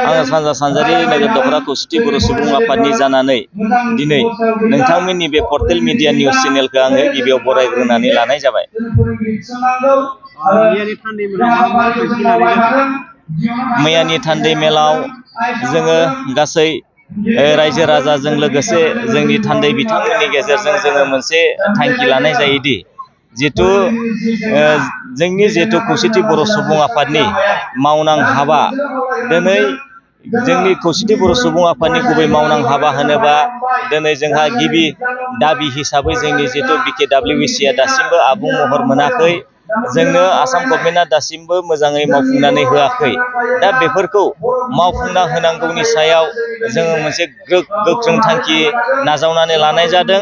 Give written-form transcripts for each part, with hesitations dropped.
आङो सानजा सानजारि नोगोर दख'रा खौसेथि बर' सुबुं आफादनि जानानै दिनै नोंथांमोननि बे पर्टेल मिडिया निउस चेनेलखौ आङो गिबियाव बरायग्रोनानै लानाय जाबाय। मैयानि थान्दै मेलाव जोङो गासै रायजो राजाजों लोगोसे जोंनि थान्दै बिथांमोननि गेजेरजों जोङो मोनसे थांखि लानाय जायोदि जिहेथु जोंनि जिहेतु खौसेथि बर' सुबुं आफादनि मावनां हाबा दिनै जोंनि खौसेथि बर' सुबुं आफादनि गुबै मावनां हाबा होनोबा दिनै जोंहा गिबि दाबि हिसाबै जोंनि जिहेतु BKWC दासिमबो आबुं महर मोनाखै। जोंनो आसाम गभर्नमेन्टआ दासिमबो मोजाङै मावफुंनानै होआखै। दा बेफोरखौ मावफुंना होनांगौनि सायाव जोङो मोनसे गोख्रों थांखि नाजावनानै लानाय जादों।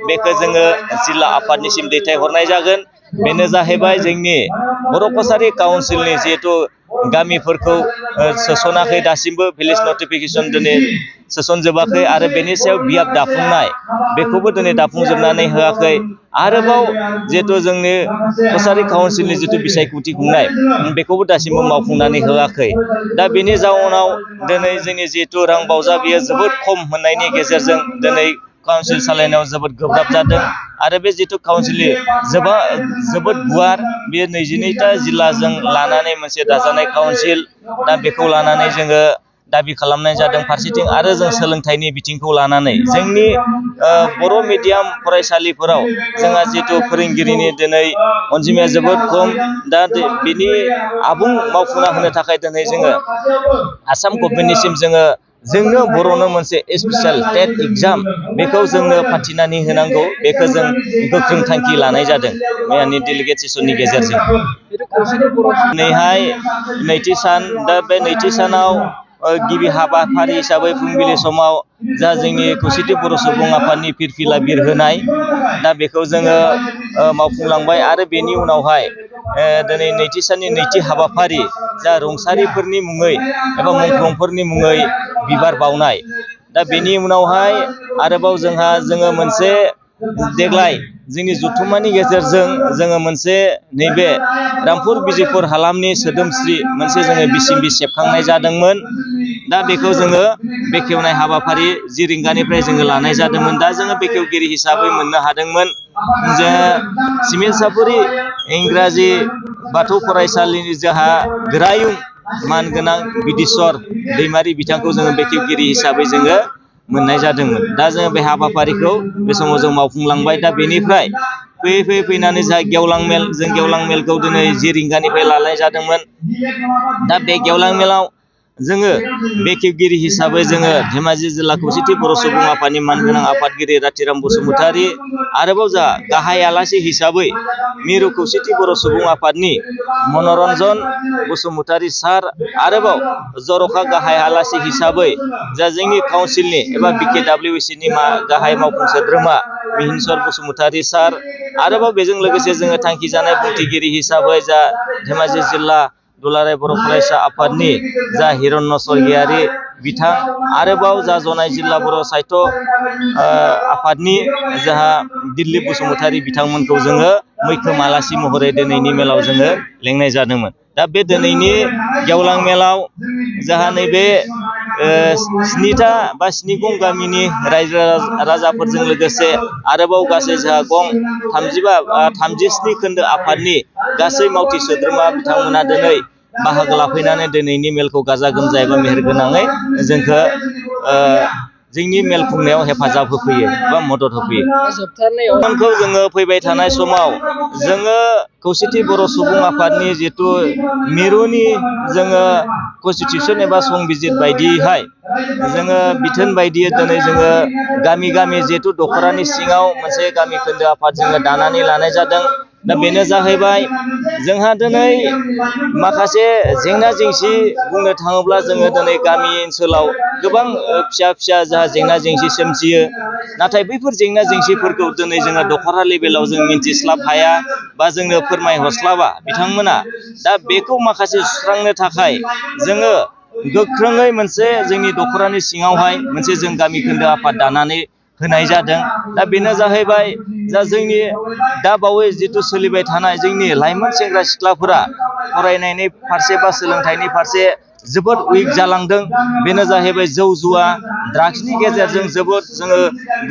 बेखौ जोङो जिल्ला आफादनिसिम दैथायहरनाय जागोन। बेनो जाहैबाय जोंनि बर' कसारि काउन्सिलनि जिहेतु गामिफोरखौ सोसनाखै दासिमबो भिलेज नटिफिकेसन दिनै सोसनजोबाखै आरो बेनि सायाव बियाब दाफुंनाय बेखौबो दिनै दाफुंजोबनानै होआखै। आरोबाव जिहेतु जोंनि कसारि काउन्सिलनि जिथु बिसायख'थि खुंनाय बेखौबो दासिमबो मावफुंनानै होआखै। दा बेनि जाउनाव दिनै जोंनि जिहेतु रां बावजा बियो जोबोद खम मोननायनि गेजेरजों दिनै काउन्सिल सालायनायाव जोबोद गोब्राब जादों। आरो बे जिथु काउन्सिल जोबोद गुवार, बेयो 22टा जिल्लाजों लानानै मोनसे दाजानाय काउन्सिल। दा बेखौ लानानै जोङो दाबि खालामनाय जादों फारसेथिं आरो जों सोलोंथाइनि बिथिंखौ लानानै जोंनि बर' मिडियाम फरायसालिफोराव जोंहा जिहेतु फोरोंगिरिनि दिनै अनजिमाया जोबोद खम। दा बिनि आबुं मावफुंना होनो थाखाय दिनै जोङो आसाम गभर्नमेन्टनिसिम जोंनो बर'नो मोनसे स्पेसियेल टेट एग्जाम बेखौ जोंनो फाथिनानै होनांगौ। बेखौ जों गोख्रों थांखि लानाय जादों मैयानि डेलिगेट सेसननि गेजेरजों। दिनैहाय नैथि सान। दा बे नैथि सानाव गिबि हाबाफारि हिसाबै फुंबिलि समाव जा जोंनि खौसेथि बर' सुबुं आफादनि फिरफिला बिरहोनाय, दा बेखौ जोङो मावफुंलांबाय। आरो बेनि उनावहाय दिनै नैथि साननि नैथि हाबाफारि जा रुंसारिफोरनि मुङै एबा मुंख्लंफोरनि मुङै बिबार बावनाय। दा बेनि उनावहाय आरोबाव जोङो मोनसे देग्लाय जोंनि जथुम्मानि गेजेरजों जोङो मोनसे नैबे रामपुर बिजिपुर हालामनि सोदोमस्रि मोनसे जोङो बिसिम्बि सेबखांनाय जादोंमोन। दा बेखौ जोङो बेखेवनाय हाबाफारि 10 रिंगानिफ्राय जोङो लानाय जादोंमोन। दा जोङो बेखेवगिरि हिसाबै मोननो हादोंमोन जे सिमेन्ट-सापुरि इंराजि बाथौ फरायसालिनि जोंहा गोरायुं मानगोनां बिदिस्वर दैमारि बिथांखौ जोङो बेखेवगिरि हिसाबै जोङो मोननाय जादोंमोन। दा जोङो बे हाबाफारिखौ बे समाव जों मावफुंलांबाय। दा बेनिफ्राय फैनानै जा गेवलां मेल, जों गेवलां मेलखौ दिनै 10 रिंगानिफ्राय लानाय जादोंमोन। दा बे गेवलां मेलाव जोङो बेखेवगिरि हिसाबै जोङो धेमाजि जिल्ला खौसेथि बर' सुबुं आफादनि मानगोनां आफादगिरि राथिराम बसुमतारी, आरोबाव जा गाहाय आलासि हिसाबै मिरु खौसेथि बर' सुबुं आफादनि मनरन्जन बसुमतारी सार, आरोबाव जर'खा गाहाय आलासि हिसाबै जा जोंनि काउन्सिलनि एबा BKWCनि गाहाय मावफुं सोद्रोमा मिहिनसर बसुमतारी सार, आरोबाव बेजों लोगोसे जोङो थांखि जानाय बुंथिगिरि हिसाबै जा धेमाजि जिल्ला दुलाराय बर' फरायसा आफादनि जा हिरण्य स्वर्गियारि बिथां, आरोबाव जा जनाय जिल्ला बर' साहित्य आफादनि जोंहा दिलीप बसुमतारी बिथांमोनखौ जोङो मैखोम आलासि महरै दिनैनि मेलाव जोङो लेंनाय जादोंमोन। दा बे दिनैनि गेवलां मेलाव जोंहा नैबे 7टा बा 7 गं गामिनि रायजो राजाफोरजों लोगोसे आरोबाव गासै जोंहा 37 खोन्दो आफादनि गासै मावथि सोद्रोमा बिथांमोना दिनै बाहागो लाफैनानै दिनैनि मेलखौ गाजा गोमजा एबा मेहेरगोनाङै जोंनि मेल खुंनायाव हेफाजाब होफैयो बा मदद होफैयो। जोङो फैबाय थानाय समाव जोङो खौसेथि बर' सुबुं आफादनि जिहेतु मिरुनि जोङो कनस्टिटिउसन एबा संबिजिर बायदियैहाय जोङो बिथोन बायदियै दिनै जोङो गामि गामि जिहेतु दख'रानि सिङाव मोनसे गामि खोन्दो आफाद जोङो दानानै लानाय जादों। दा बेनो जाहैबाय जोंहा दिनै माखासे जेंना जेंसि बुंनो थाङोब्ला जोङो दिनै गामि ओनसोलाव गोबां फिसा फिसा जोंहा जेंना जेंसि सोमजियो। नाथाय बैफोर जेंना जेंसिफोरखौ दिनै जोङो दख'रा लेभेलाव जों मिन्थिस्लाब हाया बा जोंनो फोरमायहरस्लाबा बिथांमोना। दा बेखौ माखासे सुस्रांनो थाखाय जोङो गोख्रोङै मोनसे जोंनि दख'रानि सिङावहाय मोनसे जों गामि खोन्दो आफाद दानानै होनाय जादों। दा बेनो जाहैबाय जा जोंनि दा बावै जिथु सोलिबाय थानाय जोंनि लाइमोन सेंग्रा सिख्लाफोरा फरायनायनि फारसे बा सोलोंथाइनि फारसे जोबोद उइक जालांदों। बेनो जाहैबाय जौ जुवा ड्राग्सनि गेजेरजों जोबोद जोङो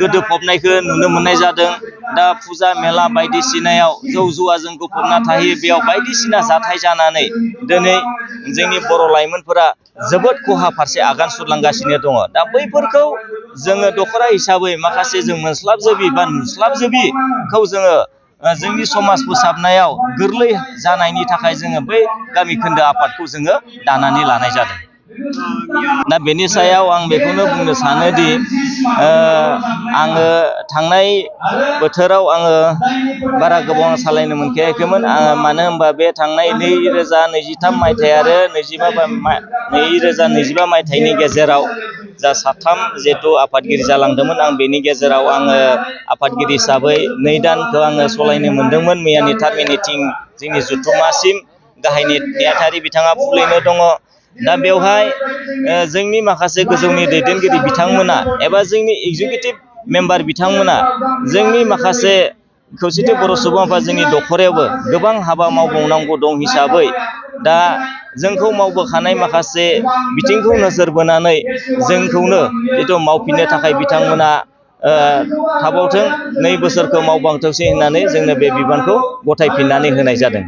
गोदोफबनायखौ नुनो मोननाय जादों। दा फुजा मेला बायदिसिनायाव जौ जुवाजों गफबना थायो, बेयाव बायदिसिना जाथाय जानानै दिनै जोंनि बर' लाइमोनफोरा जोबोद खहा फारसे आगान सुरलांगासिनो दङ। दा बैफोरखौ जोङो दखरा हिसाबै माखासे जों मोनस्लाबजोबि बा नुस्लाबजोबिखौ जोङो जोंनि समाज फोसाबनायाव गोरलै जानायनि थाखाय जोङो बै गामि खोन्दो आफादखौ जोङो दानानै लानाय जादों। दा बेनि सायाव आं बेखौनो बुंनो सानोदि आङो थांनाय बोथोराव आङो बारा गोबाव सालायनो मोनखायाखैमोन। मानो होनबा बे थांनाय 2023 मायथाइ आरो 2025 मायथाइनि गेजेराव जा साथाम जिहेथु आफादगिरि जालांदोंमोन, आं बेनि गेजेराव आङो आफादगिरि हिसाबै 2 दानखौ आङो सलायनो मोनदोंमोन। मैयानि थार्ड मिटिं जोंनि जुथुमासिम गाहायनि नेहाथारि बिथाङा फुलैनो दङ। दा बेवहाय जोंनि माखासे गोजौनि दैदेनगिरि बिथांमोना एबा जोंनि एगजिकिउटिभ मेम्बार बिथांमोना जोंनि माखासे खौसेथि बर' सुबुं आफाद जोंनि दखरायावबो गोबां हाबा मावबावनांगौ दं हिसाबै दा जोंखौ मावबोखानाय माखासे बिथिंखौ नोजोर बोनानै जोंखौनो जिथु मावफिननो थाखाय बिथांमोना थाबावथों 2 बोसोरखौ मावबांथोंसै होननानै जोंनो बे बिबानखौ गथायफिननानै होनाय जादों।